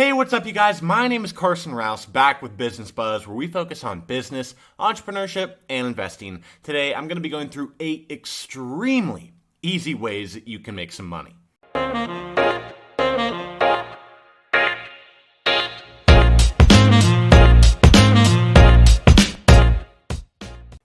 Hey, what's up, you guys? My name is Carson Rouse, back with Business Buzz, where we focus on business, entrepreneurship, and investing. Today, I'm going to be going through 8 extremely easy ways that you can make some money.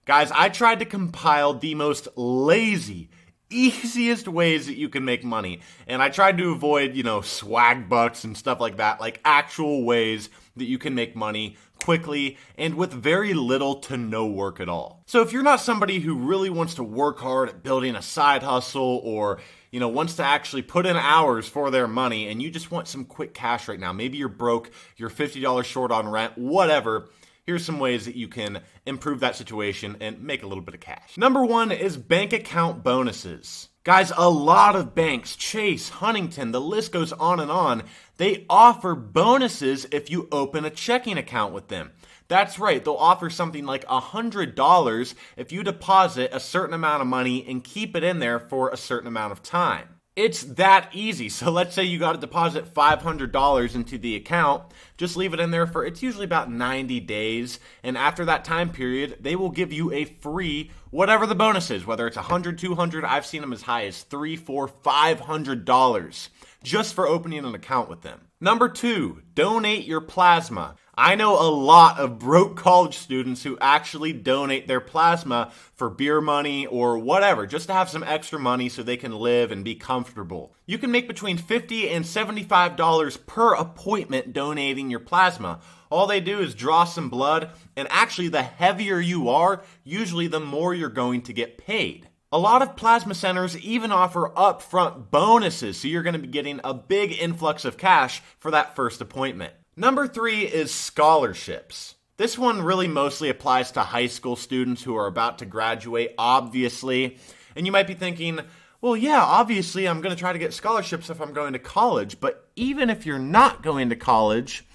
Guys, I tried to compile the most lazy, easiest ways that you can make money. And I tried to avoid, swag bucks and stuff like that, like actual ways that you can make money quickly and with very little to no work at all. So if you're not somebody who really wants to work hard at building a side hustle or, wants to actually put in hours for their money and you just want some quick cash right now, maybe you're broke, you're $50 short on rent, whatever, here's some ways that you can improve that situation and make a little bit of cash. Number 1 is bank account bonuses. Guys, a lot of banks, Chase, Huntington, the list goes on, they offer bonuses if you open a checking account with them. That's right, they'll offer something like $100 if you deposit a certain amount of money and keep it in there for a certain amount of time. It's that easy. So let's say you got to deposit $500 into the account. Just leave it in there for, it's usually about 90 days. And after that time period, they will give you a free, whatever the bonus is, whether it's $100, $200, I've seen them as high as $300, $400, $500 just for opening an account with them. Number 2, donate your plasma. I know a lot of broke college students who actually donate their plasma for beer money or whatever, just to have some extra money so they can live and be comfortable. You can make between $50 and $75 per appointment donating your plasma. All they do is draw some blood, and actually the heavier you are, usually the more you're going to get paid. A lot of plasma centers even offer upfront bonuses, so you're going to be getting a big influx of cash for that first appointment. Number 3 is scholarships. This one really mostly applies to high school students who are about to graduate, obviously. And you might be thinking, well, yeah, obviously I'm going to try to get scholarships if I'm going to college. But even if you're not going to college,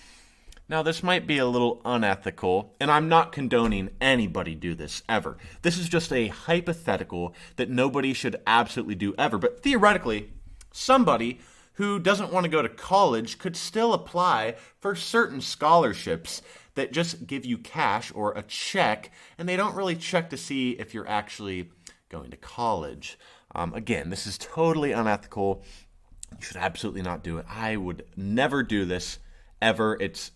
now this might be a little unethical, and I'm not condoning anybody do this ever. This is just a hypothetical that nobody should absolutely do ever. But theoretically, somebody who doesn't want to go to college could still apply for certain scholarships that just give you cash or a check, and they don't really check to see if you're actually going to college. Again, this is totally unethical. You should absolutely not do it. I would never do this ever. It's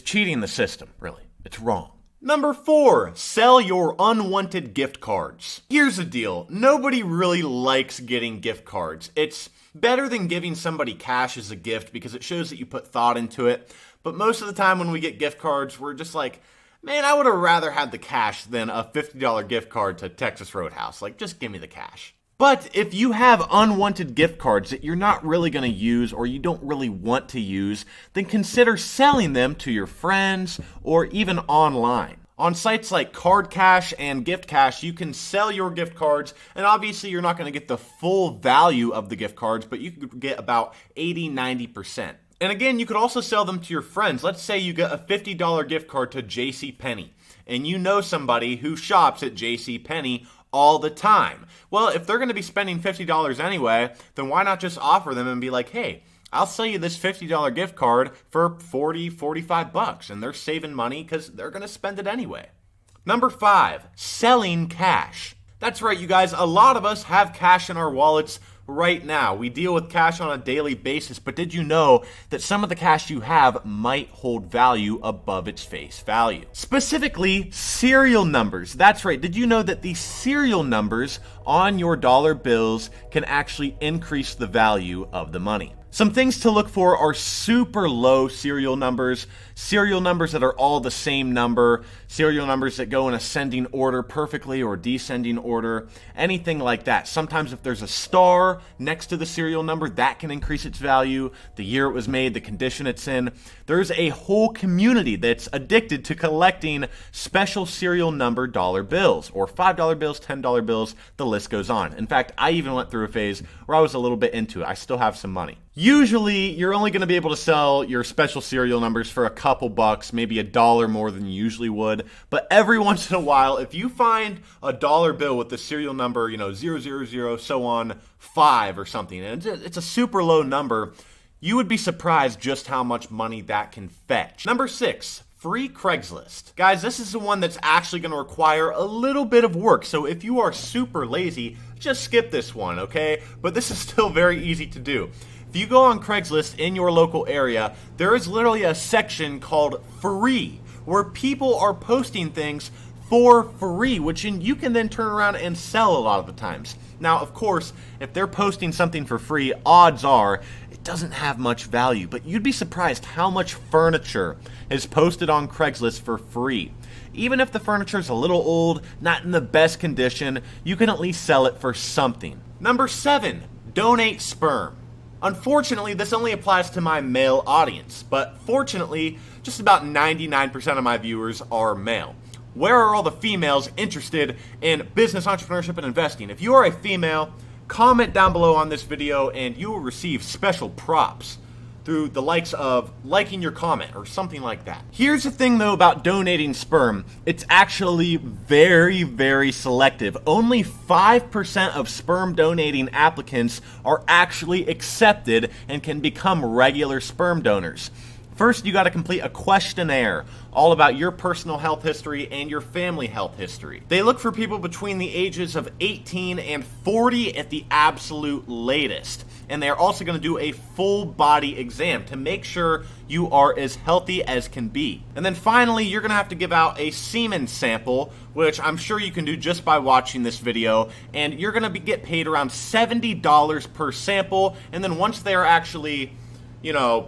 cheating the system, really. It's wrong. Number 4, sell your unwanted gift cards. Here's the deal. Nobody really likes getting gift cards. It's better than giving somebody cash as a gift because it shows that you put thought into it. But most of the time when we get gift cards, we're just like, man, I would have rather had the cash than a $50 gift card to Texas Roadhouse. Like, just give me the cash. But if you have unwanted gift cards that you're not really going to use or you don't really want to use, then consider selling them to your friends or even online. On sites like Card Cash and Gift Cash, you can sell your gift cards, and obviously you're not going to get the full value of the gift cards, but you could get about 80-90%. And again, you could also sell them to your friends. Let's say you get a $50 gift card to JCPenney, and you know somebody who shops at JCPenney all the time. Well, if they're going to be spending $50 anyway, then why not just offer them and be like, hey, I'll sell you this $50 gift card for $40, $45, and they're saving money because they're going to spend it anyway. Number 5, selling cash. That's right, you guys. A lot of us have cash in our wallets right now. We deal with cash on a daily basis, but did you know that some of the cash you have might hold value above its face value? Specifically, serial numbers. That's right. Did you know that the serial numbers on your dollar bills can actually increase the value of the money? Some things to look for are super low serial numbers that are all the same number, serial numbers that go in ascending order perfectly or descending order, anything like that. Sometimes if there's a star next to the serial number, that can increase its value, the year it was made, the condition it's in. There's a whole community that's addicted to collecting special serial number dollar bills, or $5 bills, $10 bills, the list goes on. In fact, I even went through a phase where I was a little bit into it. I still have some money. Usually, you're only going to be able to sell your special serial numbers for a couple bucks, maybe $1 more than you usually would. But every once in a while, if you find a dollar bill with the serial number, 000, so on, 5 or something, and it's a super low number, You would be surprised just how much money that can fetch. Number 6, free Craigslist. Guys, this is the one that's actually going to require a little bit of work. So if you are super lazy, just skip this one, okay? But this is still very easy to do. If you go on Craigslist in your local area, there is literally a section called free, where people are posting things for free, which you can then turn around and sell a lot of the times. Now, of course, if they're posting something for free, odds are it doesn't have much value, but you'd be surprised how much furniture is posted on Craigslist for free. Even if the furniture is a little old, not in the best condition, you can at least sell it for something. Number 7, donate sperm. Unfortunately, this only applies to my male audience, but fortunately, just about 99% of my viewers are male. Where are all the females interested in business, entrepreneurship, and investing? If you are a female, comment down below on this video and you will receive special props through the likes of liking your comment or something like that. Here's the thing though about donating sperm. It's actually very, very selective. Only 5% of sperm donating applicants are actually accepted and can become regular sperm donors. First, you got to complete a questionnaire all about your personal health history and your family health history. They look for people between the ages of 18 and 40 at the absolute latest. And they're also going to do a full body exam to make sure you are as healthy as can be. And then finally, you're going to have to give out a semen sample, which I'm sure you can do just by watching this video. And you're going to get paid around $70 per sample. And then once they're actually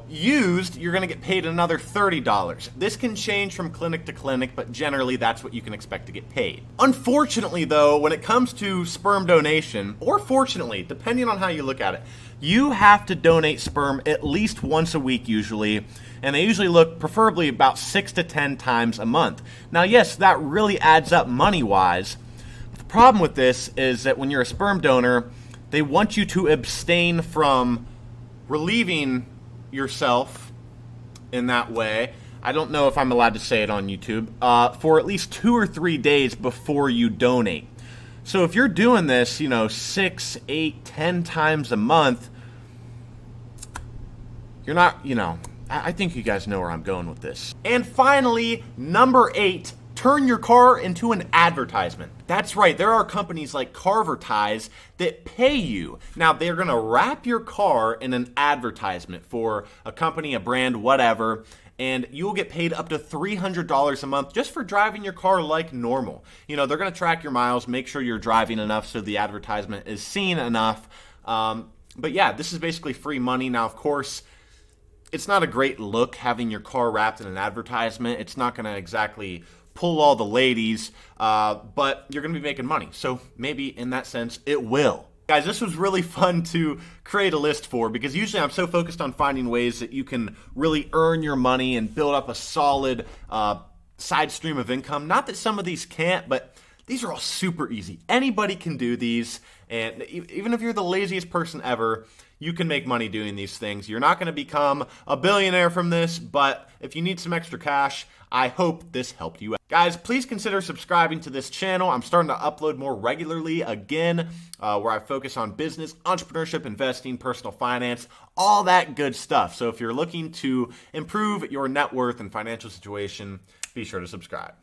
used, you're going to get paid another $30. This can change from clinic to clinic, but generally that's what you can expect to get paid. Unfortunately, though, when it comes to sperm donation, or fortunately, depending on how you look at it, you have to donate sperm at least once a week usually, and they usually look preferably about 6 to 10 times a month. Now, yes, that really adds up money-wise. The problem with this is that when you're a sperm donor, they want you to abstain from relieving yourself in that way. I don't know if I'm allowed to say it on YouTube, for at least 2 or 3 days before you donate. So if you're doing this, 6, 8, 10 times a month, you're not, I think you guys know where I'm going with this. And finally, number 8, turn your car into an advertisement. That's right, there are companies like Carvertise that pay you. Now, they're gonna wrap your car in an advertisement for a company, a brand, whatever, and you'll get paid up to $300 a month just for driving your car like normal. They're gonna track your miles, make sure you're driving enough so the advertisement is seen enough. But yeah, this is basically free money. Now, of course, it's not a great look having your car wrapped in an advertisement. It's not gonna exactly pull all the ladies, but you're going to be making money. So maybe in that sense, it will. Guys, this was really fun to create a list for because usually I'm so focused on finding ways that you can really earn your money and build up a solid side stream of income. Not that some of these can't, but these are all super easy. Anybody can do these, and even if you're the laziest person ever, you can make money doing these things. You're not going to become a billionaire from this, but if you need some extra cash, I hope this helped you out. Guys, please consider subscribing to this channel. I'm starting to upload more regularly again, where I focus on business, entrepreneurship, investing, personal finance, all that good stuff. So if you're looking to improve your net worth and financial situation, be sure to subscribe.